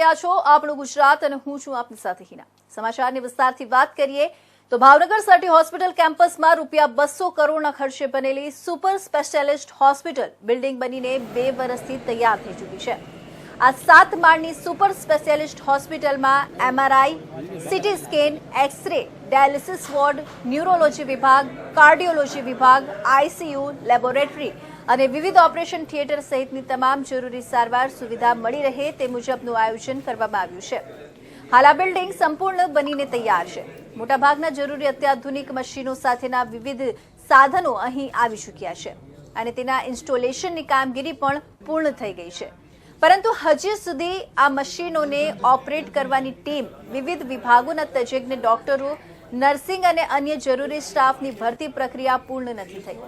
રહ્યા છો આપણું ગુજરાત અને હું છું આપની સાથે હિના। સમાચારની વિસ્તારથી વાત કરીએ તો ભાવનગર સટી હોસ્પિટલ કેમ્પસમાં ₹200 કરોડના ખર્ચે બનેલી સુપર સ્પેશિયાલિસ્ટ હોસ્પિટલ બિલ્ડિંગ બનીને 2 વર્ષથી તૈયાર થઈ ચૂકી છે। આ 7 માળની સુપર સ્પેશિયાલિસ્ટ હોસ્પિટલમાં MRI, CT scan, X-ray, dialysis ward, neurology વિભાગ, કાર્ડિયોલોજી વિભાગ, ICU, લેબોરેટરી અને વિવિધ ઓપરેશન થિયેટર સહિતની તમામ જરૂરી સારવાર સુવિધા મળી રહે તે મુજબનું આયોજન કરવામાં આવ્યું છે। હાલ આ બિલ્ડિંગ સંપૂર્ણ બનીને તૈયાર છે। મોટાભાગના જરૂરી અત્યાધુનિક મશીનો સાથેના વિવિધ સાધનો અહીં આવી ચૂક્યા છે અને તેના ઇન્સ્ટોલેશનની કામગીરી પણ પૂર્ણ થઈ ગઈ છે, પરંતુ હજી સુધી આ મશીનોને ઓપરેટ કરવાની ટીમ, વિવિધ વિભાગોના તજજ્ઞ ડોક્ટરો, નર્સિંગ અને અન્ય જરૂરી સ્ટાફની ભરતી પ્રક્રિયા પૂર્ણ નથી થઈ।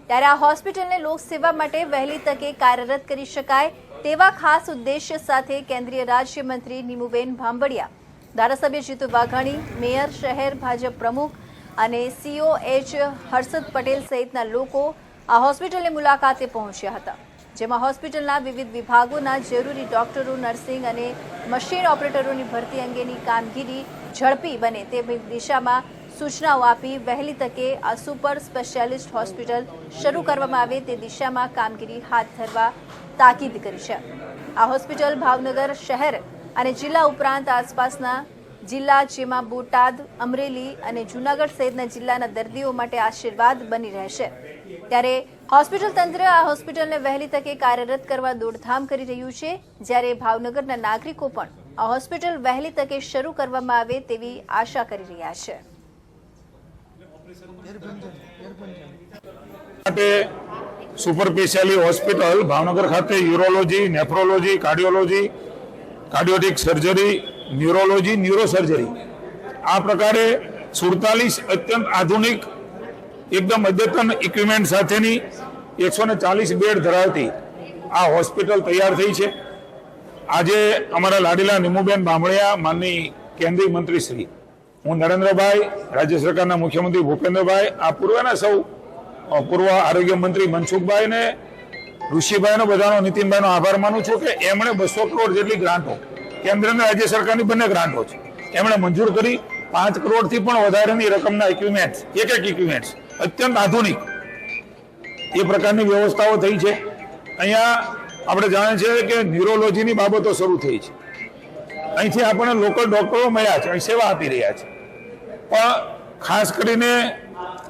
ત્યારે આ હોસ્પિટલને લોકસેવા માટે વહેલી તકે કાર્યરત કરી શકાય તેવા ખાસ ઉદ્દેશ્ય સાથે કેન્દ્રીય રાજ્યમંત્રી નીમુબેન ભાંભડિયા, ધારાસભ્ય જીતુ વાઘાણી, મેયર શહેર ભાજપ પ્રમુખ અને COH હર્ષદ પટેલ સહિતના લોકો આ હોસ્પિટલની મુલાકાતે પહોંચ્યા હતા, જેમાં હોસ્પિટલના વિવિધ વિભાગોના જરૂરી ડોક્ટરો, નર્સિંગ અને મશીન ઓપરેટરોની ભરતી અંગેની કામગીરી ઝડપી બને તે દિશામાં સૂચનાઓ આપી વહેલી તકે આ સુપર સ્પેશિયાલિસ્ટ હોસ્પિટલ શરૂ કરવામાં આવે તે દિશામાં કામગીરી હાથ ધરવા તાકીદ કરી છે। આ હોસ્પિટલ ભાવનગર શહેર અને જિલ્લા ઉપરાંત આસપાસના જિલ્લા જેમાં બોટાદ, અમરેલી અને જૂનાગઢ સહિતના જિલ્લાના દર્દીઓ માટે આશીર્વાદ બની રહેશે। ત્યારે હોસ્પિટલ તંત્ર આ હોસ્પિટલને વહેલી તકે કાર્યરત કરવા દોડધામ કરી રહ્યું છે, જ્યારે ભાવનગરના નાગરિકો પણ આ હોસ્પિટલ વહેલી તકે શરૂ કરવામાં આવે તેવી આશા કરી રહ્યા છે। સુપર સ્પેશિયાલિટી હોસ્પિટલ ભાવનગર ખાતે urology, nephrology, cardiology, cardiothoracic surgery, neurology, neurosurgery આ પ્રકારે 47 અત્યંત આધુનિક એકદમ અદ્યતન ઇક્વિપમેન્ટ સાથેની 140 બેડ ધરાવતી આ હોસ્પિટલ તૈયાર થઈ છે। આજે અમારા લાડીલા નીમુબેન ભાંભડિયા, માનની કેન્દ્રીય મંત્રી શ્રી, હું નરેન્દ્રભાઈ, રાજ્ય સરકારના મુખ્યમંત્રી ભૂપેન્દ્રભાઈ, આ પૂર્વના સૌ પૂર્વ આરોગ્ય મંત્રી મનસુખભાઈ ને ઋષિભાઈનો, બધાનો, નીતિનભાઈનો આભાર માનું છું કે એમણે 200 કરોડ જેટલી ગ્રાન્ટો, કેન્દ્ર અને રાજ્ય સરકારની બંને ગ્રાન્ટો છે, એમણે મંજૂર કરી 5 કરોડથી પણ વધારેની રકમના ઇક્વિપમેન્ટ, એક ઇક્વિપમેન્ટ અત્યંત આધુનિક એ પ્રકારની વ્યવસ્થાઓ થઈ છે। અહીંયા આપણે જાણીએ છીએ કે ન્યુરોલોજીની બાબતો શરૂ થઈ છે, અહીંથી આપણને લોકલ ડોક્ટરો મળ્યા છે, અહીં સેવા આપી રહ્યા છે, પણ ખાસ કરીને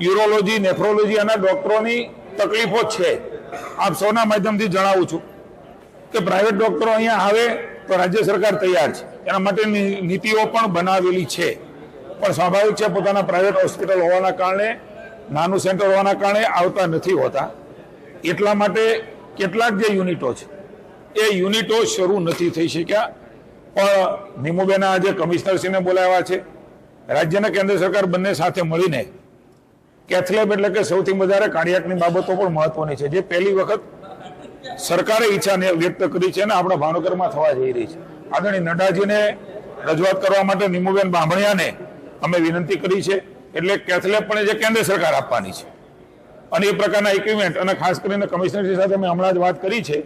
યુરોલોજી, નેફ્રોલોજી અને ડોક્ટરોની તકલીફો છે। આપ સૌના માધ્યમથી જણાવું છું કે પ્રાઇવેટ ડોક્ટરો અહીંયા આવે તો રાજ્ય સરકાર તૈયાર છે, એના માટેની નીતિઓ પણ બનાવેલી છે, પણ સ્વાભાવિક છે પોતાના પ્રાઇવેટ હોસ્પિટલ હોવાના કારણે, નાનું સેન્ટર હોવાના કારણે આવતા નથી હોતા। એટલા માટે કેટલાક જે યુનિટો છે એ યુનિટો શરૂ નથી થઈ શક્યા, પણ નીમુબેન આજે કમિશનરશ્રીને બોલાવ્યા છે, રાજ્ય અને કેન્દ્ર સરકાર બંને સાથે મળીને કેથલેબ એટલે કે સૌથી વધારે કાર્ડિયાકની બાબતો પણ મહત્વની છે, જે પહેલી વખત સરકારે ઈચ્છાને વ્યક્ત કરી છે અને આપણા ભાવનગરમાં થવા જઈ રહી છે। આદરણીય નડ્ડાજીને રજૂઆત કરવા માટે નીમુબેન ભાંભડિયાને અમે વિનંતી કરી છે, એટલે કેથલેબ પણ જે કેન્દ્ર સરકાર આપવાની છે અને એ પ્રકારના ઇક્વિપમેન્ટ, અને ખાસ કરીને કમિશનરશ્રી સાથે અમે હમણાં જ વાત કરી છે,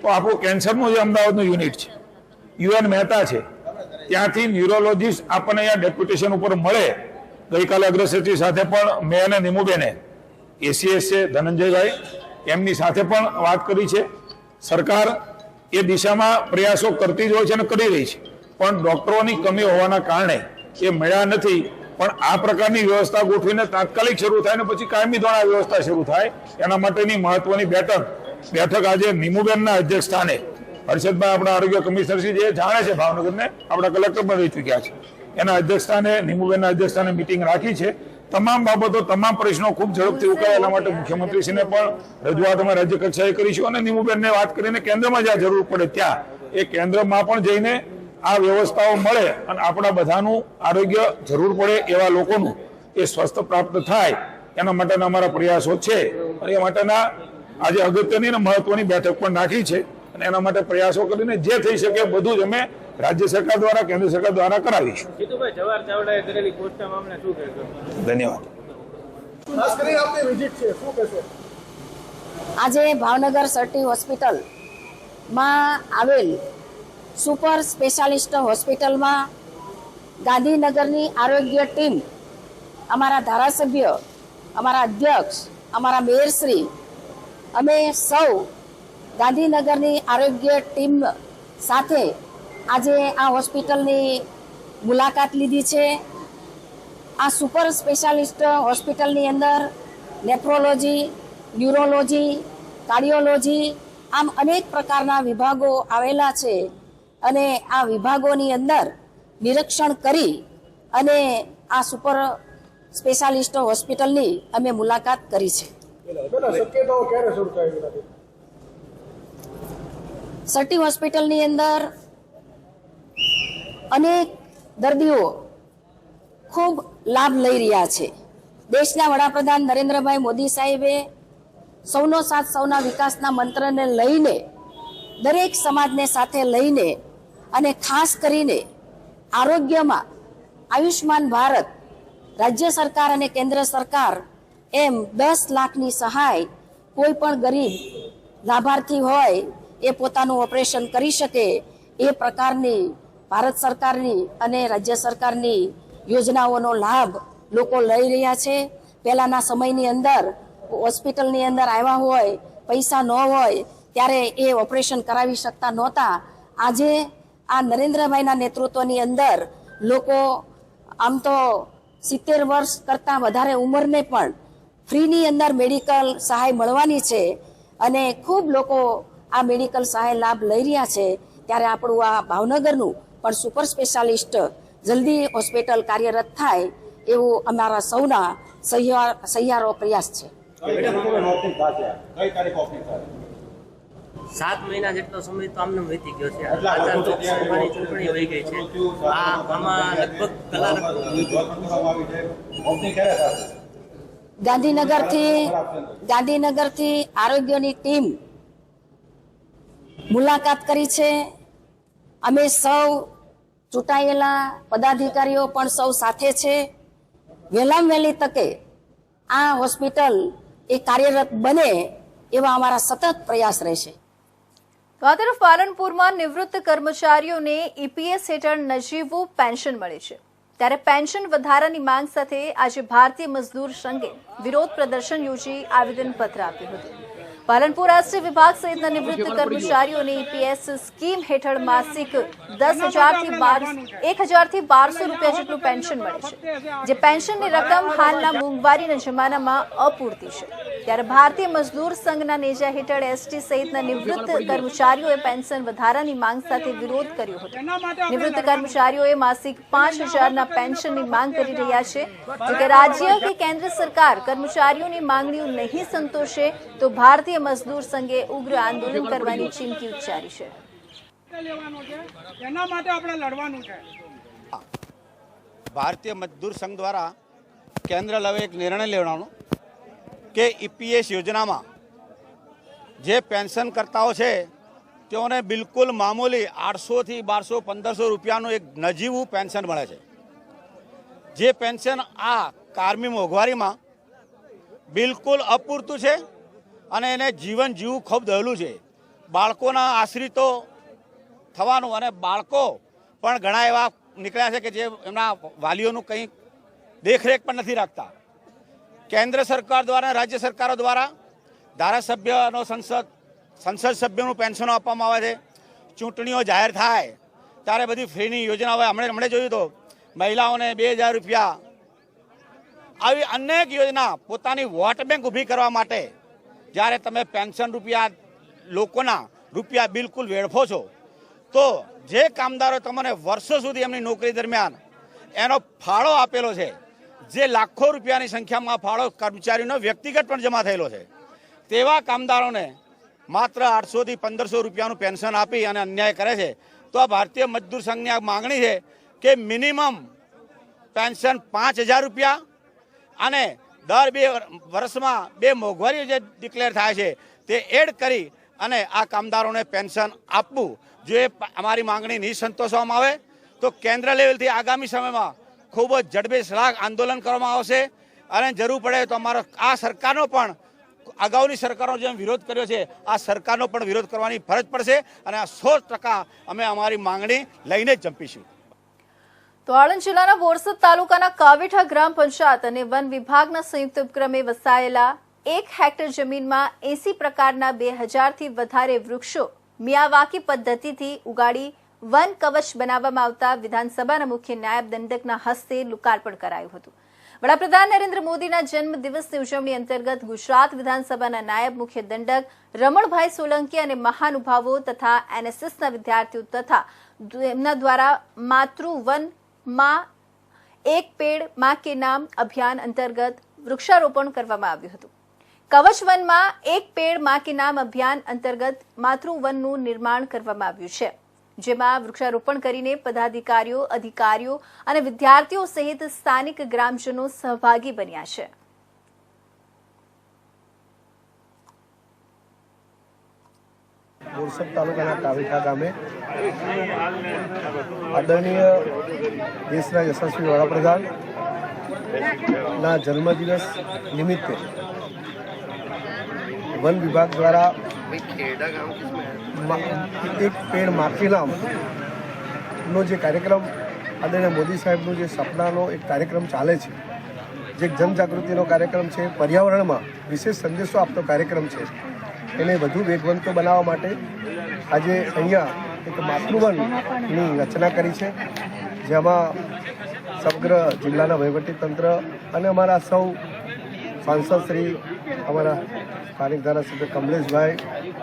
તો આપણું કેન્સરનું જે અમદાવાદનું યુનિટ છે, UN મહેતા છે, ત્યાંથી ન્યુરોલોજીસ્ટ આપણને અહીંયા ડેપ્યુટેશન ઉપર મળે। ગઈકાલે અગ્રસચિવ સાથે પણ મેં અને નીમુબેને, ACS છે ધનંજયભાઈ, એમની સાથે પણ વાત કરી છે। સરકાર એ દિશામાં પ્રયાસો કરતી જ હોય છે અને કરી રહી છે, પણ ડોક્ટરોની કમી હોવાના કારણે એ મળ્યા નથી। પણ આ પ્રકારની વ્યવસ્થા ગોઠવીને તાત્કાલિક શરૂ થાય ને પછી કાયમી ધોરણે વ્યવસ્થા શરૂ થાય, એના માટેની મહત્વની બેઠક આજે નીમુબેનના અધ્યક્ષ સ્થાને હર્ષદભાઈ, આપણા આરોગ્ય કમિશનરશ્રી જે જાણે છે ભાવનગરને, આપણા કલેક્ટર પણ રહી ચૂક્યા છે, એના અધ્યક્ષ સ્થાને, નીમુબેનના અધ્યક્ષ સ્થાને મિટિંગ રાખી છે। તમામ બાબતો, તમામ પ્રશ્નો ખૂબ ઝડપથી ઉકેલાય એના માટે મુખ્યમંત્રીશ્રીને પણ રજૂઆત અમે રાજ્ય કક્ષાએ કરીશું અને નીમુબેનને વાત કરીને કેન્દ્રમાં જ્યાં જરૂર પડે ત્યાં એ કેન્દ્રમાં પણ જઈને આ વ્યવસ્થાઓ મળે અને આપણા બધાનું આરોગ્ય જરૂર પડે એવા લોકોનું એ સ્વસ્થ પ્રાપ્ત થાય, એના માટેના અમારા પ્રયાસો છે અને એ માટેના આજે અગત્યની અને મહત્વની બેઠક પણ રાખી છે અને એના માટે પ્રયાસો કરીને જે થઈ શકે બધું જ અમે રાજ્ય સરકાર દ્વારા, કેન્દ્ર સરકાર દ્વારા કરાવીશું। ધન્યવાદ। આજે ભાવનગર સટી હોસ્પિટલમાં આવેલ સુપર સ્પેશિયાલિસ્ટ હોસ્પિટલમાં ગાંધીનગરની આરોગ્ય ટીમ, અમારા ધારાસભ્ય, અમારા અધ્યક્ષ, અમારા મેયરશ્રી, અમે સૌ ગાંધીનગરની આરોગ્ય ટીમ સાથે આજે આ હોસ્પિટલની મુલાકાત લીધી છે. આ સુપર સ્પેશિયાલિસ્ટ હોસ્પિટલની અંદર નેફ્રોલોજી, ન્યુરોલોજી, કાર્ડિયોલોજી આમ અનેક પ્રકારના વિભાગો આવેલા છે અને આ વિભાગોની અંદર નિરીક્ષણ કરી અને આ સુપર સ્પેશિયાલિસ્ટ હોસ્પિટલની અમે મુલાકાત કરી છે. સટી હોસ્પિટલની અંદર અનેક દર્દીઓ ખૂબ લાભ લઈ રહ્યા છે. દેશના વડાપ્રધાન નરેન્દ્રભાઈ મોદી સાહેબે સૌનો સાથ સૌના વિકાસના મંત્રને લઈને દરેક સમાજને સાથે લઈને અને ખાસ કરીને આરોગ્યમાં આયુષ્માન ભારત રાજ્ય સરકાર અને કેન્દ્ર સરકાર એમ 10 લાખની સહાય કોઈ પણ ગરીબ લાભાર્થી હોય એ પોતાનું ઓપરેશન કરી શકે એ પ્રકારની ભારત સરકારની અને રાજ્ય સરકારની યોજનાઓનો લાભ લોકો લઈ રહ્યા છે. પહેલાના સમયની અંદર હોસ્પિટલની અંદર આવ્યા હોય, પૈસા ન હોય ત્યારે એ ઓપરેશન કરાવી શકતા નહોતા. આજે આ નરેન્દ્રભાઈના નેતૃત્વની અંદર લોકો આમ તો 70 વર્ષ કરતાં વધારે ઉંમરને પણ ફ્રીની અંદર મેડિકલ સહાય મળવાની છે અને ખૂબ લોકો આ મેડિકલ સહાય લાભ લઈ રહ્યા છે. ત્યારે આપણું આ ભાવનગરનું પણ સુપર સ્પેશિયાલિસ્ટ જલ્દી હોસ્પિટલ કાર્યરત થાય એવું અમારા સૌના સહિયારો પ્રયાસ છે. 7 મહિના જેટલો સમય તો આમને વીતી ગયો છે. લોકસભાની ચૂંટણી વહી ગઈ છે. આમાં લગભગ કલાક ગાંધીનગરથી આરોગ્યની ટીમ મુલાકાત કરી છે. અમે સૌ ચૂંટાયેલા પદાધિકારીઓ પણ સૌ સાથે છે. વહેલામાં વહેલી તકે આ હોસ્પિટલ એ કાર્યરત બને એવા અમારા સતત પ્રયાસ રહેશે. તો આ તરફ પાલનપુરમાં નિવૃત્ત કર્મચારીઓને ઈપીએસ હેઠળ નજીવું પેન્શન મળે છે. ત્યારે પેન્શન વધારાની માંગ સાથે આજે ભારતીય મજદૂર સંઘે વિરોધ પ્રદર્શન યોજી આવેદનપત્ર આપ્યું હતું. પાલનપુર રાષ્ટ્રીય વિભાગ સહિતના નિવૃત્ત કર્મચારીઓને ઈપીએસ સ્કીમ હેઠળ માસિક 10,000 થી 1200 રૂપિયા જેટલું પેન્શન મળે છે, જે પેન્શનની રકમ હાલના મોંઘવારીના જમાનામાં અપૂરતી છે. ત્યારે ભારતીય મજદૂર સંઘના નેજા હેઠળ એસટી સહિતના નિવૃત્ત કર્મચારીઓએ પેન્શન વધારાની માંગ સાથે વિરોધ કર્યો હતો. નિવૃત્ત કર્મચારીઓએ માસિક 5,000ના પેન્શનની માંગ કરી રહ્યા છે. જોકે રાજ્ય કે કેન્દ્ર સરકાર કર્મચારીઓની માંગણીઓ નહીં સંતોષે તો ભારતીય મજદૂર સંઘે ઉગ્ર આંદોલન કરવાની ચીમકી ઉચ્ચારી છે. ભારતીય મજદૂર સંઘ દ્વારા કેન્દ્ર લેવલે એક નિર્ણય લેવાનો કે ઈપીએસ યોજનામાં જે પેન્શનકર્તાઓ છે તેઓને બિલકુલ મામૂલી 800 થી 1200 1500 રૂપિયાનું એક નજીવું પેન્શન મળે છે. જે પેન્શન આ કારમી મોંઘવારીમાં બિલકુલ અપૂરતું છે અને એને જીવન જીવવું ખૂબ દહેલું છે. બાળકોના આશ્રિતો થવાનું અને બાળકો પણ ઘણા એવા નીકળ્યા છે કે જે એમના વાલીઓનું કંઈ દેખરેખ પણ નથી રાખતા. કેન્દ્ર સરકાર દ્વારા રાજ્ય સરકારો દ્વારા ધારાસભ્યનો સંસદ સભ્યોનું પેન્શનો આપવામાં આવે છે. ચૂંટણીઓ જાહેર થાય ત્યારે બધી ફ્રીની યોજના હોય. હમણાં જોયું તો મહિલાઓને 2,000 રૂપિયા, આવી અનેક યોજના પોતાની વોટ બેંક ઊભી કરવા માટે જ્યારે તમે પેન્શન રૂપિયા લોકોના રૂપિયા બિલકુલ વેડફો છો તો જે કામદારો તમને વર્ષો સુધી એમની નોકરી દરમિયાન એનો ફાળો આપેલો છે, જે લાખો રૂપિયાની સંખ્યામાં ફાળો કર્મચારીનો વ્યક્તિગત પણ જમા થયેલો છે, તેવા કામદારોને માત્ર 800 થી 1500 રૂપિયાનું પેન્શન આપી અને અન્યાય કરે છે. તો આ ભારતીય મજદૂર સંઘની આ માગણી છે કે મિનિમમ પેન્શન 5,000 રૂપિયા અને દર 2 વર્ષમાં 2 મોંઘવારીઓ જે ડિક્લેર થાય છે તે એડ કરી અને આ કામદારોને પેન્શન આપવું. જો એ અમારી માંગણી નહીં સંતોષવામાં આવે તો કેન્દ્ર લેવલથી આગામી સમયમાં ખૂબ જ ઝડપી સળાગ આંદોલન કરવામાં આવશે અને જરૂર પડે તો અમારો આ સરકારનો પણ અગાઉની સરકારનો જેમ વિરોધ કર્યો છે આ સરકારનો પણ વિરોધ કરવાની ફરજ પડશે અને આ 100% અમે અમારી માંગણી લઈને જ જંપીશું. તો આણંદ જિલ્લાના બોરસદ તાલુકાના કાવેઠા ગ્રામ પંચાયત અને વન વિભાગના સંયુક્ત ઉપક્રમે વસાયેલા 1 હેક્ટર જમીનમાં 80 પ્રકારના 2000થી વધારે વૃક્ષો મિયાવાકી પદ્ધતિથી ઉગાડી વન કવચ બનાવવામાં આવતા વિધાનસભાના મુખ્ય નાયબ દંડકના હસ્તે લોકાર્પણ કરાયું હતું. વડાપ્રધાન નરેન્દ્ર મોદીના જન્મ દિવસની ઉજવણી અંતર્ગત ગુજરાત વિધાનસભાના નાયબ મુખ્ય દંડક રમણભાઈ સોલંકી અને મહાનુભાવો તથા એનએસએસના વિદ્યાર્થીઓ તથા તેમના દ્વારા માતૃવન માં એક પેડ માં કે નામ અભિયાન અંતર્ગત વૃક્ષારોપણ કરવામાં આવ્યું હતું. કવચ વનમાં એક પેડ માં કે નામ અભિયાન અંતર્ગત માતૃવનનું નિર્માણ કરવામાં આવ્યું છે, જેમાં વૃક્ષારોપણ કરીને પદાધિકારીઓ, અધિકારીઓ અને વિદ્યાર્થીઓ સહિત સ્થાનિક ગ્રામજનો સહભાગી બન્યા છે. બોરસદ તાલુકાના કાવેઠા ગામે આદરણીય દેશના યશસ્વી વડાપ્રધાનના જન્મદિવસ નિમિત્તે વન વિભાગ દ્વારા એક પેડ માકે નામનો જે કાર્યક્રમ આદરણીય મોદી સાહેબનું જે સપનાનો એક કાર્યક્રમ ચાલે છે, જે જનજાગૃતિનો કાર્યક્રમ છે, પર્યાવરણમાં વિશેષ સંદેશો આપતો કાર્યક્રમ છે, એને વધુ વેગવંતો બનાવવા માટે આજે અહીંયા એક માતૃવનની રચના કરી છે, જેમાં સમગ્ર જિલ્લાના વહીવટીતંત્ર અને અમારા સૌ સાંસદ શ્રી, અમારા સ્થાનિક ધારાસભ્ય કમલેશભાઈ,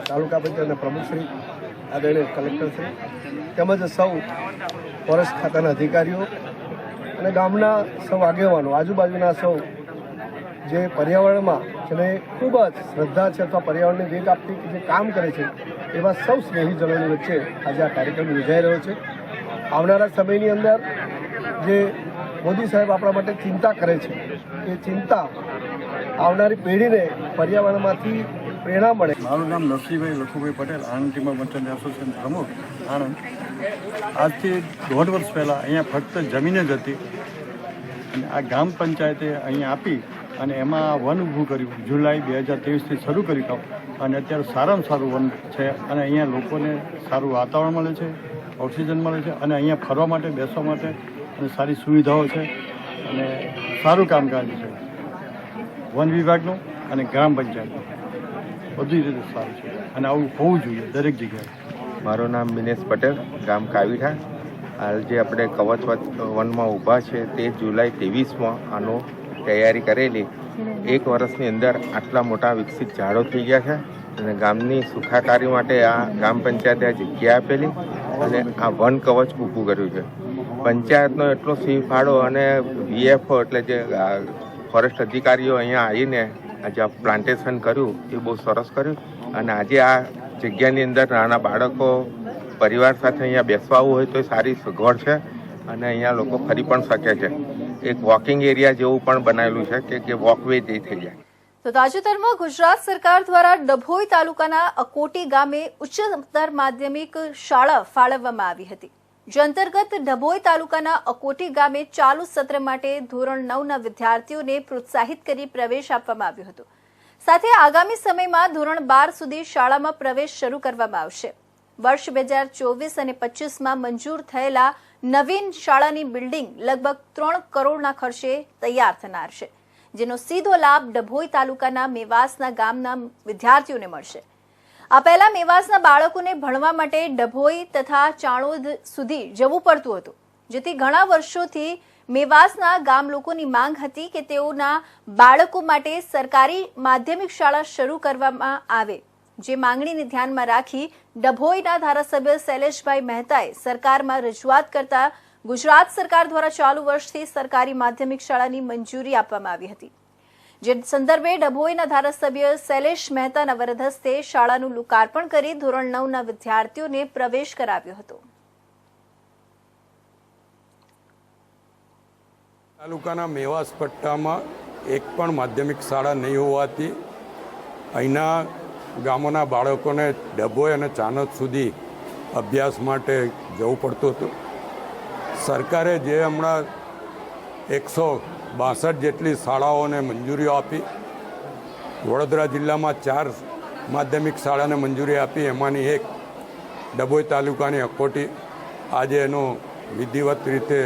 તાલુકા પંચાયતના પ્રમુખશ્રી, આદરણીય કલેક્ટરશ્રી તેમજ સૌ ફોરેસ્ટ ખાતાના અધિકારીઓ અને ગામના સૌ આગેવાનો, આજુબાજુના સૌ જે પર્યાવરણમાં જેને ખૂબ જ શ્રદ્ધા છે અથવા પર્યાવરણને વેગ આપતી જે કામ કરે છે એવા સૌ સ્નેહીજનોની વચ્ચે આજે આ કાર્યક્રમ યોજાઈ રહ્યો છે. આવનારા સમયની અંદર જે મોદી સાહેબ આપણા માટે ચિંતા કરે છે એ ચિંતા આવનારી પેઢીને પર્યાવરણમાંથી પ્રેરણા મળે. મારું નામ નરસિંહભાઈ લખુભાઈ પટેલ, આણંદ ટીમર મર્ચન્ટ એસોસિએશન પ્રમુખ આણંદ. આજથી 1.5 વર્ષ પહેલાં અહીંયા ફક્ત જમીન જ હતી અને આ ગ્રામ પંચાયતે અહીંયા આપી અને એમાં વન ઊભું કર્યું. જુલાઈ 2023થી શરૂ કર્યું અને અત્યારે સારામાં સારું વન છે અને અહીંયા લોકોને સારું વાતાવરણ મળે છે, ઓક્સિજન મળે છે અને અહીંયા ફરવા માટે, બેસવા માટે અને સારી સુવિધાઓ છે અને સારું કામકાજ છે વન વિભાગનું અને ગ્રામ પંચાયતનું. બધી રીતે સારું છે અને આવું હોવું જોઈએ દરેક જગ્યાએ. મારું નામ મિનેશ પટેલ, ગામ કાવીઠા. હાલ જે આપણે કવચ વનમાં ઊભા છે તે જુલાઈ 23માં આનો તૈયારી કરેલી. 1 વર્ષની અંદર આટલા મોટા વિકસિત ઝાડો થઈ ગયા છે અને ગામની સુખાકારી માટે આ ગ્રામ પંચાયતે આ જગ્યા આપેલી અને આ વન કવચ ઊભું કર્યું છે. પંચાયતનો એટલો સિંહ ફાળો અને વીએફઓ એટલે જે ફોરેસ્ટ અધિકારીઓ અહીંયા આવીને આજે આ પ્લાન્ટેશન કર્યું એ બહુ સરસ કર્યું અને આજે આ જગ્યાની અંદર નાના બાળકો પરિવાર સાથે અહીંયા બેસવા આવવું હોય તો એ સારી સગવડ છે અને અહીંયા લોકો ફરી પણ શકે છે. એક વોકિંગ એરિયા જેવું પણ બનાવેલું છે કે વોકવે જે થઈ જાય. તો તાજેતરમાં ગુજરાત સરકાર દ્વારા ડભોઈ તાલુકાના અકોટી ગામે ઉચ્ચતર માધ્યમિક શાળા ફાળવવામાં આવી હતી, જે અંતર્ગત ડભોઈ તાલુકાના અકોટી ગામે ચાલુ સત્ર માટે ધોરણ 9ના વિદ્યાર્થીઓને પ્રોત્સાહિત કરી પ્રવેશ આપવામાં આવ્યો હતો. સાથે આગામી સમયમાં ધોરણ 12 સુધી શાળામાં પ્રવેશ શરૂ કરવામાં આવશે. વર્ષ 2024 અને 25માં મંજૂર થયેલા નવીન શાળાની બિલ્ડિંગ લગભગ 3 કરોડના ખર્ચે તૈયાર થનાર છે, જેનો સીધો લાભ ડભોઈ તાલુકાના મેવાસના ગામના વિદ્યાર્થીઓને મળશે. આ પહેલા મેવાસના બાળકોને ભણવા માટે ડભોઈ તથા ચાણોદ સુધી જવું પડતું હતું, જેથી ઘણા વર્ષોથી મેવાસના ગામ લોકોની માંગ હતી કે તેઓના બાળકો માટે સરકારી માધ્યમિક શાળા શરૂ કરવામાં આવે. જે માંગણીને ધ્યાનમાં રાખી ડભોઈના ધારાસભ્ય શૈલેષભાઈ મહેતાએ સરકારમાં રજૂઆત કરતા ગુજરાત સરકાર દ્વારા ચાલુ વર્ષથી સરકારી માધ્યમિક શાળાની મંજૂરી આપવામાં આવી હતી, જે સંદર્ભે ડભોઈના ધારાસભ્ય શૈલેષ મહેતાના વરદ હસ્તે શાળાનું લોકાર્પણ કરી ધોરણ 9ના વિદ્યાર્થીઓને પ્રવેશ કરાવ્યો હતો. તાલુકાના મેવાસ પટ્ટામાં એક પણ માધ્યમિક શાળા નહીં હોવાથી અહીંના ગામોના બાળકોને ડભોઈ અને ચાણોદ સુધી અભ્યાસ માટે જવું પડતું હતું. સરકારે જે હમણાં 162 જેટલી શાળાઓને મંજૂરીઓ આપી, વડોદરા જિલ્લામાં 4 માધ્યમિક શાળાને મંજૂરી આપી, એમાંની એક ડભોઈ તાલુકાની અકોટી. આજે એનું વિધિવત રીતે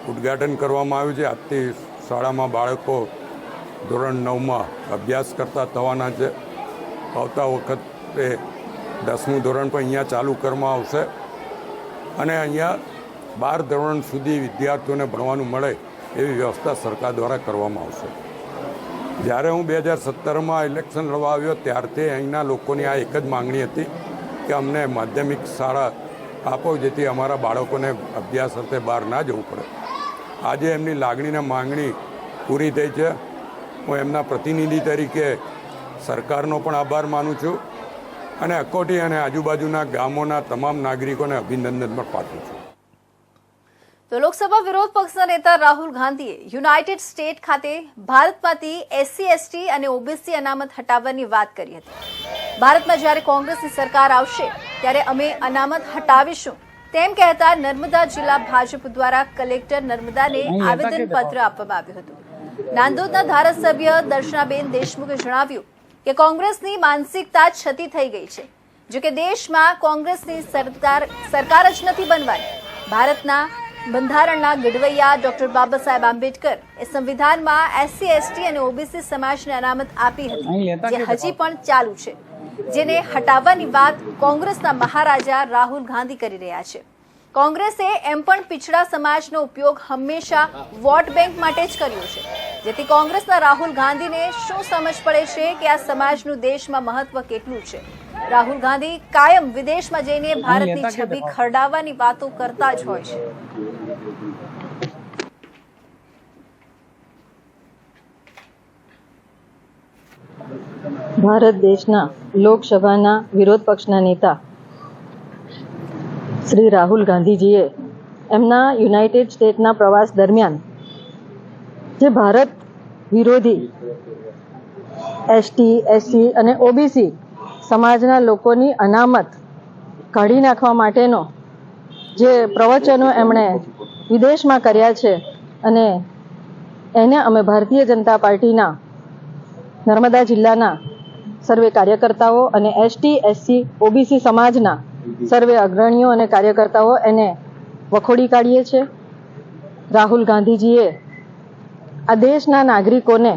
ઉદ્ઘાટન કરવામાં આવ્યું છે. આજથી શાળામાં બાળકો ધોરણ 9માં અભ્યાસ કરતા થવાના છે. આવતા વખતે 10મું ધોરણ પણ અહીંયા ચાલુ કરવામાં આવશે અને અહીંયા 12 ધોરણ સુધી વિદ્યાર્થીઓને ભણવાનું મળે એવી વ્યવસ્થા સરકાર દ્વારા કરવામાં આવશે. જ્યારે હું 2017માં ઇલેક્શન લડવા આવ્યો ત્યારથી અહીંના લોકોની આ એક જ માંગણી હતી કે અમને માધ્યમિક શાળા આપો, જેથી અમારા બાળકોને અભ્યાસ અર્થે બહાર ના જવું પડે. આજે એમની લાગણીને માંગણી પૂરી થઈ છે. હું એમના પ્રતિનિધિ તરીકે સરકારનો પણ આભાર માનું છું અને અકોટી અને આજુબાજુના ગામોના તમામ નાગરિકોને અભિનંદન પણ પાઠવું છું. તો લોકસભા વિરોધ પક્ષના નેતા રાહુલ ગાંધીએ યુનાઇટેડ સ્ટેટ ખાતે ભારતમાંથી SC, ST અને OBC અનામત હટાવવાની વાત કરી હતી. ભારતમાં જ્યારે કોંગ્રેસની સરકાર આવશે ત્યારે અમે અનામત હટાવીશું તેમ કહેતા નર્મદા જિલ્લા ભાજપ દ્વારા કલેક્ટર નર્મદાને આવેદનપત્ર આપવામાં આવ્યું હતું. નાંદોદના ધારાસભ્ય દર્શનાબેન દેશમુખે જણાવ્યું કે કોંગ્રેસની માનસિકતા છતી થઈ ગઈ છે. જો કે દેશમાં કોંગ્રેસની સરકાર જ નથી બનવાની. ભારતના બંધારણના ઘડવૈયા ડોક્ટર બાબા સાહેબ આંબેડકર એ સંવિધાનમાં SC, ST અને OBC સમાજને અનામત આપી હતી, જે હજી પણ ચાલુ છે, જેને હટાવવાની વાત કોંગ્રેસના મહારાજા રાહુલ ગાંધી કરી રહ્યા છે. કોંગ્રેસે એમ પણ પિછડા સમાજનો ઉપયોગ હંમેશા વોટ બેંક માટે જ કર્યો છે, જેથી કોંગ્રેસના રાહુલ ગાંધીને શું સમજ પડે છે કે આ સમાજનું દેશમાં મહત્વ કેટલું છે. રાહુલ ગાંધી કાયમ વિદેશમાં જઈને ભારતની છબી ખરડાવવાની વાતો કરતા જ હોય છે. ભારત દેશના લોકસભાના વિરોધ પક્ષના નેતા શ્રી રાહુલ ગાંધીજીએ એમના યુનાઇટેડ સ્ટેટના પ્રવાસ દરમિયાન જે ભારત વિરોધી ST, SC અને OBC સમાજના લોકોની અનામત કાઢી નાખવા માટેનો જે પ્રવચનો એમણે વિદેશમાં કર્યા છે અને એને અમે ભારતીય જનતા પાર્ટીના નર્મદા જિલ્લાના સર્વે કાર્યકર્તાઓ અને ST, SC, OBC સમાજના સર્વે અગ્રણીઓ અને કાર્યકર્તાઓ એને વખોડી કાઢીએ છે. રાહુલ ગાંધીજીએ આ દેશના નાગરિકોને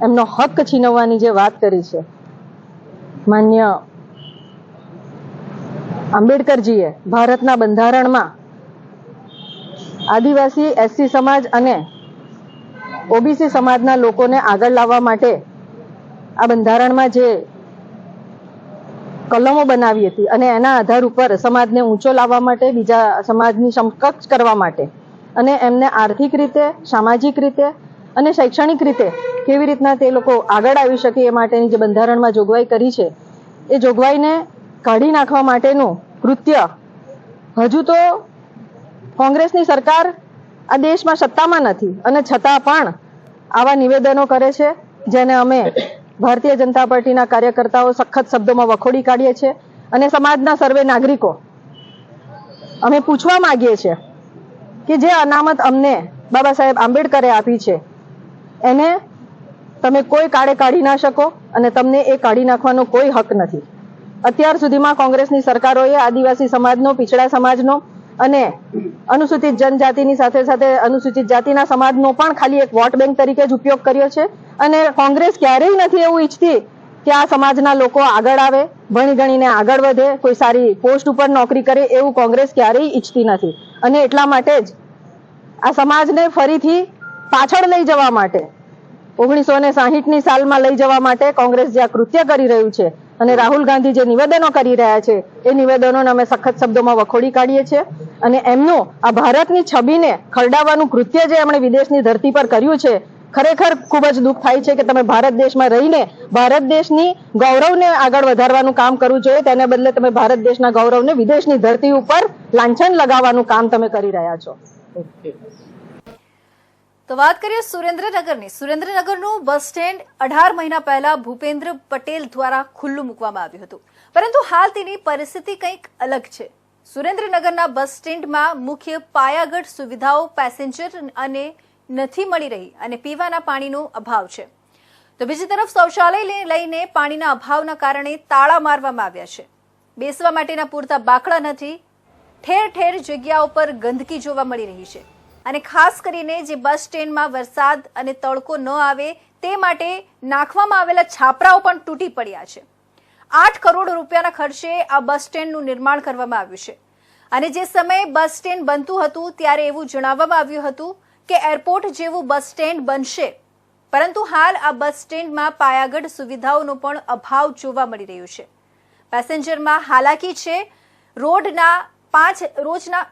એમનો હક છીનવવાની જે વાત કરી છે, માન્ય આંબેડકરજીએ ભારતના બંધારણમાં આદિવાસી SC સમાજ અને OBC સમાજના લોકોને આગળ લાવવા માટે આ બંધારણમાં જે કલમો બનાવી હતી અને એના આધાર ઉપર સમાજને ઊંચો લાવવા માટે, બીજા સમાજની સમકક્ષ કરવા માટે અને એમને આર્થિક રીતે, સામાજિક રીતે અને શૈક્ષણિક રીતે કેવી રીતના તે લોકો આગળ આવી શકે એ માટેની જે બંધારણમાં જોગવાઈ કરી છે, એ જોગવાઈને કાઢી નાખવા માટેનું કૃત્ય હજુ તો કોંગ્રેસની સરકાર આ દેશમાં સત્તામાં નથી અને છતાં પણ આવા નિવેદનો કરે છે, જેને અમે ભારતીય જનતા પાર્ટીના કાર્યકર્તાઓ સખત શબ્દોમાં વખોડી કાઢીએ છીએ અને સમાજના સર્વે નાગરિકો અમે પૂછવા માંગીએ છીએ કે જે અનામત અમને બાબા સાહેબ આંબેડકરે આપી છે એને તમે કોઈ કાળે કાઢી ના શકો અને તમને એ કાઢી નાખવાનો કોઈ હક નથી. અત્યાર સુધીમાં કોંગ્રેસની સરકારોએ આદિવાસી સમાજનો, પિછડા સમાજનો અને અનુસૂચિત જનજાતિની સાથે સાથે અનુસૂચિત જાતિના સમાજનો પણ ખાલી એક વોટ બેંક તરીકે જ ઉપયોગ કર્યો છે અને કોંગ્રેસ ક્યારેય નથી એવું ઈચ્છતી કે આ સમાજના લોકો આગળ આવે, ભણી ગણીને આગળ વધે, કોઈ સારી પોસ્ટ ઉપર નોકરી કરે, એવું કોંગ્રેસ ક્યારેય ઈચ્છતી નથી. અને એટલા માટે જ આ સમાજને ફરીથી પાછળ લઈ જવા માટે 1960ની સાલમાં લઈ જવા માટે કોંગ્રેસ જે આ કૃત્ય કરી રહ્યું છે અને રાહુલ ગાંધી જે નિવેદનો કરી રહ્યા છે એ નિવેદનોને અમે સખત શબ્દોમાં વખોડી કાઢીએ છીએ અને એમનું આ ભારતની છબીને ખરડાવવાનું કૃત્ય જે એમણે વિદેશની ધરતી પર કર્યું છે, ખરેખર ખૂબ જ દુઃખ થાય છે કે તમે ભારત દેશમાં રહીને ભારત દેશની ગૌરવને આગળ વધારવાનું કામ કરવું જોઈએ, તેને બદલે તમે ભારત દેશના ગૌરવને વિદેશની ધરતી ઉપર લાંછન લગાવવાનું કામ તમે કરી રહ્યા છો. તો વાત કરીએ સુરેન્દ્રનગરની. સુરેન્દ્રનગરનું બસ સ્ટેન્ડ 18 મહિના પહેલા ભૂપેન્દ્ર પટેલ દ્વારા ખુલ્લું મૂકવામાં આવ્યું હતું, પરંતુ હાલ તેની પરિસ્થિતિ કંઈક અલગ છે. સુરેન્દ્રનગરના બસ સ્ટેન્ડમાં મુખ્ય પાયાગત સુવિધાઓ પેસેન્જર અને નથી મળી રહી અને પીવાના પાણીનો અભાવ છે. તો બીજી તરફ શૌચાલયને લઈને પાણીના અભાવના કારણે તાળા મારવામાં આવ્યા છે. બેસવા માટેના પૂરતા બાકડા નથી. ઠેર ઠેર જગ્યાઓ પર ગંદકી જોવા મળી રહી છે અને ખાસ કરીને જે બસ સ્ટેન્ડમાં વરસાદ અને તડકો ન આવે તે માટે નાખવામાં આવેલા છાપરાઓ પણ તૂટી પડ્યા છે. 8 કરોડ રૂપિયાના ખર્ચે આ બસ સ્ટેન્ડનું નિર્માણ કરવામાં આવ્યું છે અને જે સમયે બસ સ્ટેન્ડ બનતું હતું ત્યારે એવું જણાવવામાં આવ્યું હતું કે એરપોર્ટ જેવું બસ સ્ટેન્ડ બનશે, પરંતુ હાલ આ બસ સ્ટેન્ડમાં પાયાગત સુવિધાઓનો પણ અભાવ જોવા મળી રહ્યો છે. પેસેન્જરમાં હાલાકી છે. રોજના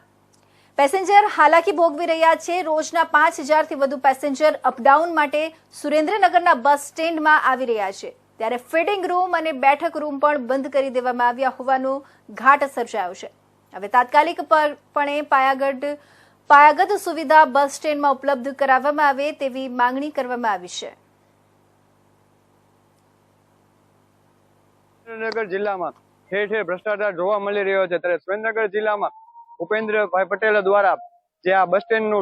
પેસેન્જર હાલાકી ભોગવી રહ્યા છે. રોજના 5000થી વધુ પેસેન્જર અપડાઉન માટે સુરેન્દ્રનગરના બસ સ્ટેન્ડમાં આવી રહ્યા છે, ત્યારે ફીડિંગ રૂમ અને બેઠક રૂમ પણ બંધ કરી દેવામાં આવ્યા હોવાનો ઘાટ સર્જાયો છે. હવે તાત્કાલિકપણે પાયાગત સુવિધા બસ સ્ટેન્ડમાં ઉપલબ્ધ કરાવવામાં આવે તેવી માંગણી કરવામાં આવી છે. સુરેન્દ્રનગર જિલ્લામાં ઠેર ઠેર ભ્રષ્ટાચાર જોવા મળી રહ્યો છે, ત્યારે સુરેન્દ્રનગર જિલ્લામાં ભૂપેન્દ્રભાઈ પટેલ દ્વારા જે આ બસ સ્ટેન્ડનું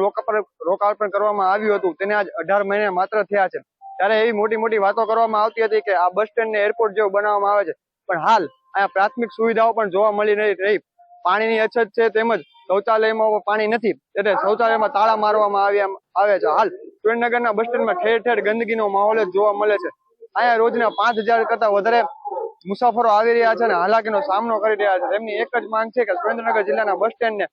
લોકાર્પણ કરવામાં આવ્યું હતું તેને આજ 18 મહિના માત્ર થયા છે. ત્યારે એવી મોટી મોટી વાતો કરવામાં આવતી હતી કે આ બસ સ્ટેન્ડને એરપોર્ટ જેવું બનાવવામાં આવે છે, પણ હાલ અહીંયા પ્રાથમિક સુવિધાઓ પણ જોવા મળી રહી. પાણીની અછત છે, તેમજ શૌચાલયમાં પાણી નથી, એટલે શૌચાલયમાં તાળા મારવામાં આવે છે. હાલ સુરેન્દ્રનગરના બસ સ્ટેન્ડમાં ઠેર ઠેર ગંદકીનો માહોલ જોવા મળે છે. અહીંયા રોજના 5000 કરતા વધારે મુસાફરો આવી રહ્યા છે અને હાલાકીનો સામનો કરી રહ્યા છે. તેમની એક જ માંગ છે કે સુરેન્દ્રનગર જિલ્લાના બસ સ્ટેન્ડને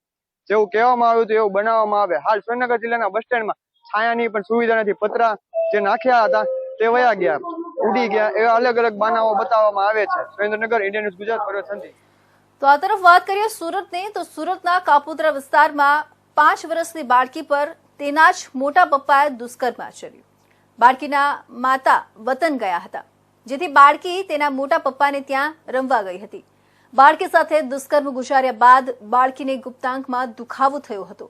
જેવું કહેવામાં આવ્યું હતું એવું બનાવવામાં આવે. હાલ સુરેન્દ્રનગર જિલ્લાના બસ સ્ટેન્ડમાં છાયાની પણ સુવિધા નથી. પતરા જે નાખ્યા હતા તે વયા ગયા, ઉડી ગયા, એવા અલગ અલગ બાનાઓ બતાવવામાં આવે છે. Surendranagar, India news Gujarat, Parvesh. તો આ તરફ વાત કરીએ સુરતની, તો સુરતના કાપોદ્રા વિસ્તારમાં 5 વર્ષની બાળકી પર તેના જ મોટા પપ્પાએ દુષ્કર્મ આચર્યું. બાળકીના માતા વતન ગયા હતા, જેથી બાળકી તેના મોટા પપ્પાને ત્યાં રમવા ગઈ હતી. બાળકી સાથે દુષ્કર્મ ગુજાર્યા બાદ બાળકીને ગુપ્તાંગમાં દુખાવો થયો હતો.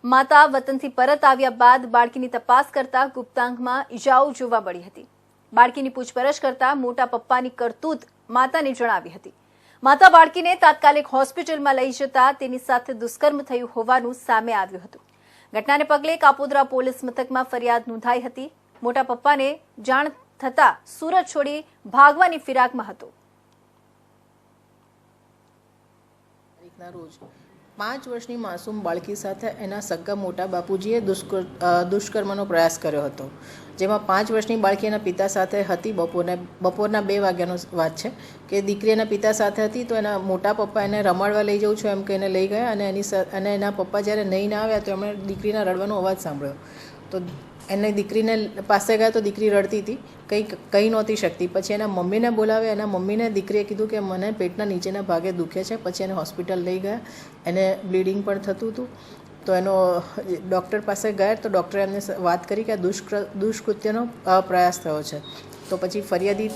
માતા વતનથી પરત આવ્યા બાદ બાળકીની તપાસ કરતા ગુપ્તાંગમાં ઈજાઓ જોવા મળી હતી. બાળકીની પૂછપરછ કરતા મોટા પપ્પાની કરતૂત માતાને જણાવી હતી. માતા બાળકીને તાત્કાલિક હોસ્પિટલમાં લઈ જતા તેની સાથે દુષ્કર્મ થયું હોવાનું સામે આવ્યું હતું. ઘટનાને પગલે કાપોદ્રા પોલીસ મથકમાં ફરિયાદ નોંધાઈ હતી. મોટા પપ્પાને જાણ થતા સુરત છોડી ભાગવાની ફિરાકમાં હતો. રોજ 5 વર્ષની માસૂમ બાળકી સાથે એના સગા મોટા બાપુજીએ દુષ્કર્મનો પ્રયાસ કર્યો હતો, જેમાં 5 વર્ષની બાળકી એના પિતા સાથે હતી. બપોરના 2 વાગ્યાનો વાત છે કે દીકરી એના પિતા સાથે હતી, તો એના મોટા પપ્પા એને રમાડવા લઈ જવું છું એમ કે એને લઈ ગયા અને એના પપ્પા જ્યારે નહીં આવ્યા તો એમણે દીકરીના રડવાનો અવાજ સાંભળ્યો. તો એને દીકરીને પાસે ગયા તો દીકરી રડતી હતી, કંઈ નહોતી શકતી. પછી એના મમ્મીને બોલાવ્યા. એના મમ્મીને દીકરીએ કીધું કે મને પેટના નીચેના ભાગે દુખે છે. પછી એને હોસ્પિટલ લઈ ગયા. એને બ્લીડિંગ પણ થતું હતું. તો એનો ડૉક્ટર પાસે ગયા તો ડૉક્ટરે એમને વાત કરી કે આ દુષ્કૃત્યનો પ્રયાસ થયો છે. તો પછી ફરિયાદી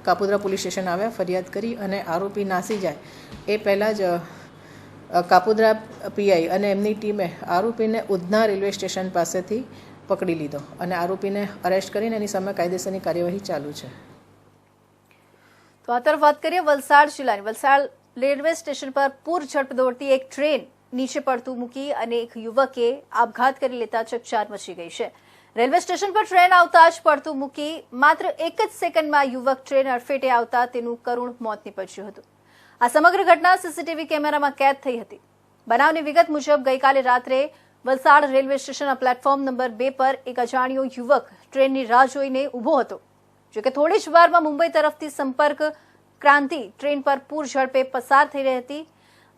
કાપોદ્રા પોલીસ સ્ટેશન આવ્યા, ફરિયાદ કરી અને આરોપી નાસી જાય એ પહેલાં જ કાપોદ્રા પીઆઈ અને એમની ટીમે આરોપીને ઉધના રેલવે સ્ટેશન પાસેથી પકડી લીધો અને આરોપીને અરેસ્ટ કરીને એની સામે કાયદેસરની કાર્યવાહી ચાલુ છે. તો આ તરફ વાત કરીએ વલસાડ જિલ્લાની. વલસાડ રેલવે સ્ટેશન પર પૂર ઝડપ દોડતી એક ટ્રેન નીચે પડતું મૂકી અને એક યુવકે આપઘાત કરી લેતા ચકચાર મચી ગઈ છે. રેલવે સ્ટેશન પર ટ્રેન આવતા જ પડતું મૂકી માત્ર 1 જ સેકન્ડમાં યુવક ટ્રેન અડફેટે આવતા તેનું કરુણ મોત નીપજ્યું હતું. આ સમગ્ર ઘટના સીસીટીવી કેમેરામાં કેદ થઈ હતી. બનાવની વિગત મુજબ ગઈકાલે રાત્રે વલસાડ રેલવે સ્ટેશનના પ્લેટફોર્મ નંબર 2 પર એક અજાણ્યો યુવક ટ્રેનની રાહ જોઈને ઊભો હતો. જોકે થોડી જ વારમાં મુંબઈ તરફથી સંપર્ક ક્રાંતિ ટ્રેન પર પૂર ઝડપે પસાર થઈ રહી હતી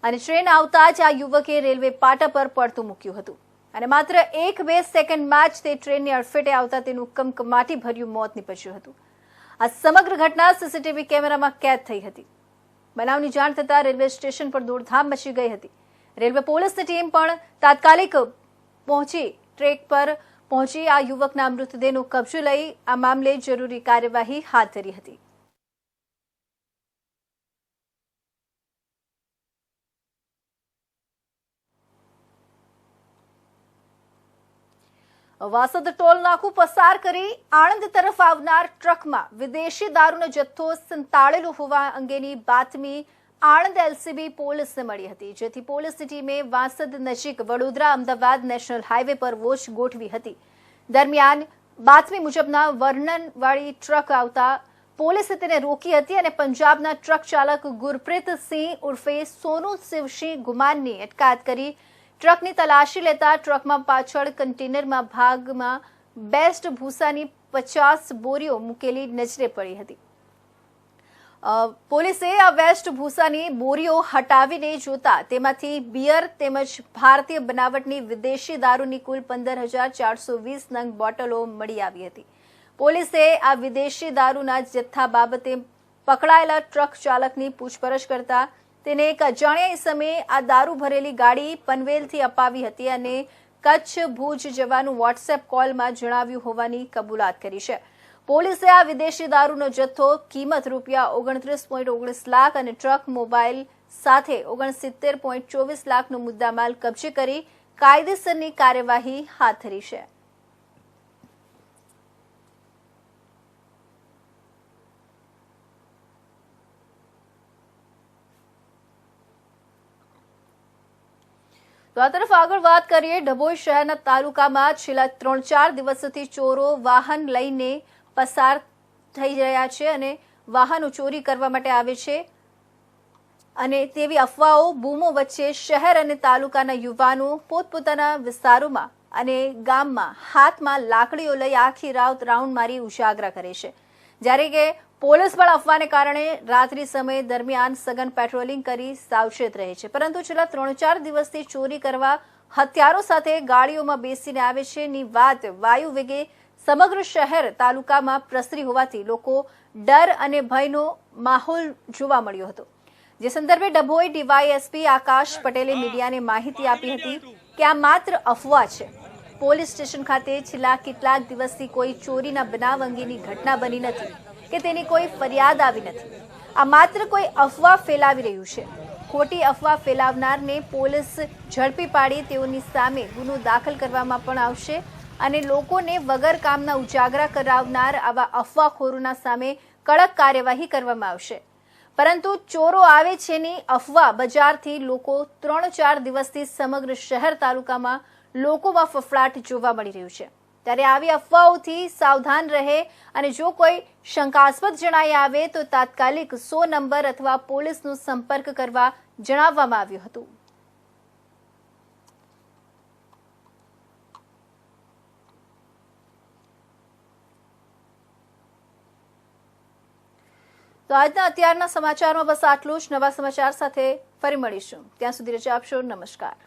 અને ટ્રેન આવતા જ આ યુવકે રેલવે પાટા પર પડતું મૂક્યું હતું અને માત્ર 1-2 સેકન્ડમાં જ તે ટ્રેનની અડફેટે આવતા તેનું કમકમાટી ભર્યું મોત નીપજ્યું હતું. આ સમગ્ર ઘટના સીસીટીવી કેમેરામાં કેદ થઈ હતી. બનાવની જાણ થતાં રેલવે સ્ટેશન પર દોડધામ મચી ગઈ હતી. રેલવે પોલીસની ટીમ પણ તાત્કાલિક ટ્રેક પર પહોંચી આ યુવકના મૃતદેહનો કબજો લઈ આ મામલે જરૂરી કાર્યવાહી હાથ ધરી હતી. વાસદ ટોલ નાકું પસાર કરી આણંદ તરફ આવનાર ટ્રકમાં વિદેશી દારૂનો જથ્થો સંતાડેલો હોવા અંગેની બાતમી આણંદ એલસીબી પોલીસને મળી હતી, જેથી પોલીસની ટીમે વાસદ નજીક વડોદરા અમદાવાદ નેશનલ હાઈવે પર વોચ ગોઠવી હતી. દરમિયાન બાતમી મુજબના વર્ણનવાળી ટ્રક આવતા પોલીસે તેને રોકી હતી અને પંજાબના ટ્રક ચાલક ગુરપ્રીત સિંહ ઉર્ફે સોનુ શિવસિંહ ગુમાનની અટકાયત કરી ટ્રકની તલાશી લેતા ટ્રકમાં પાછળ કન્ટેનરમાં ભાગમાં બેસ્ટ ભૂસાની 50 બોરીઓ મૂકેલી નજરે પડી હતી. પોલીસે આ વેસ્ટ ભૂસાની બોરીઓ હટાવીને જોતા તેમાંથી બિયર તેમજ ભારતીય બનાવટની વિદેશી દારૂની કુલ 15,420 નંગ બોટલો મળી આવી હતી. પોલીસે આ વિદેશી દારૂના જથ્થા બાબતે પકડાયેલા ટ્રક ચાલકની પૂછપરછ કરતા તેને એક અજાણ્યા ઇસમે આ દારૂ ભરેલી ગાડી પનવેલથી અપાવી હતી અને કચ્છ ભુજ જવાનું વોટ્સએપ કોલમાં જણાવ્યું હોવાની કબૂલાત કરી છે. પોલીસે આ વિદેશી દારૂનો જથ્થો કિંમત ₹29.19 લાખ અને ટ્રક મોબાઈલ સાથે 69.24 લાખનો મુદ્દામાલ કબજે કરી કાયદેસરની કાર્યવાહી હાથ ધરી છે. તો આ તરફ આગળ વાત કરીએ, ડભોઈ શહેરના તાલુકામાં છેલ્લા 3-4 દિવસથી ચોરો વાહન લઈને પસાર થઈ રહ્યા છે અને વાહનો ચોરી કરવા માટે આવે છે અને તેવી અફવાઓ બૂમો વચ્ચે શહેર અને તાલુકાના યુવાનો પોતપોતાના વિસ્તારોમાં અને ગામમાં હાથમાં લાકડીઓ લઈ આખી રાત રાઉન્ડ મારી ઉજાગરા કરે છે. જ્યારે કે પોલીસ પણ અફવાને કારણે રાત્રિ સમય દરમિયાન સઘન પેટ્રોલિંગ કરી સાવચેત રહે છે. પરંતુ છેલ્લા 3-4 દિવસથી ચોરી કરવા હથિયારો સાથે ગાડીઓમાં બેસીને આવે છે ની વાત વાયુ વેગે સમગ્ર શહેર તાલુકામાં પ્રસરી હોવાથી લોકો ડર અને ભયનો માહોલ જોવા મળ્યો હતો. જે સંદર્ભે ડભોઈ ડીવાયએસપી આકાશ પટેલે મીડિયાને માહિતી આપી હતી કે આ માત્ર અફવા છે. પોલીસ સ્ટેશન ખાતે છેલ્લા કેટલાક દિવસથી કોઈ ચોરીના બનાવ અંગેની ઘટના બની નથી કે તેની કોઈ ફરિયાદ આવી નથી. આ માત્ર કોઈ અફવા ફેલાવી રહ્યું છે. ખોટી અફવા ફેલાવનારને પોલીસ ઝડપી પાડી તેઓની સામે ગુનો દાખલ કરવામાં પણ આવશે અને લોકોને વગર કામના ઉજાગરા કરાવનાર આવા અફવાખોરોના સામે કડક કાર્યવાહી કરવામાં આવશે. પરંતુ ચોરો આવે છે ની અફવા બજારથી લોકો 3-4 દિવસથી સમગ્ર શહેર તાલુકામાં લોકોમાં ફફડાટ જોવા મળી રહ્યું છે. ત્યારે આવી અફવાઓથી સાવધાન રહે અને જો કોઈ શંકાસ્પદ જણાઈ આવે તો તાત્કાલિક 100 નંબર અથવા પોલીસનો સંપર્ક કરવા જણાવવામાં આવ્યું હતું. તો આજના અત્યારના સમાચારમાં બસ આટલું જ. નવા સમાચાર સાથે ફરી મળીશું. ત્યાં સુધી રજા આપશો. નમસ્કાર.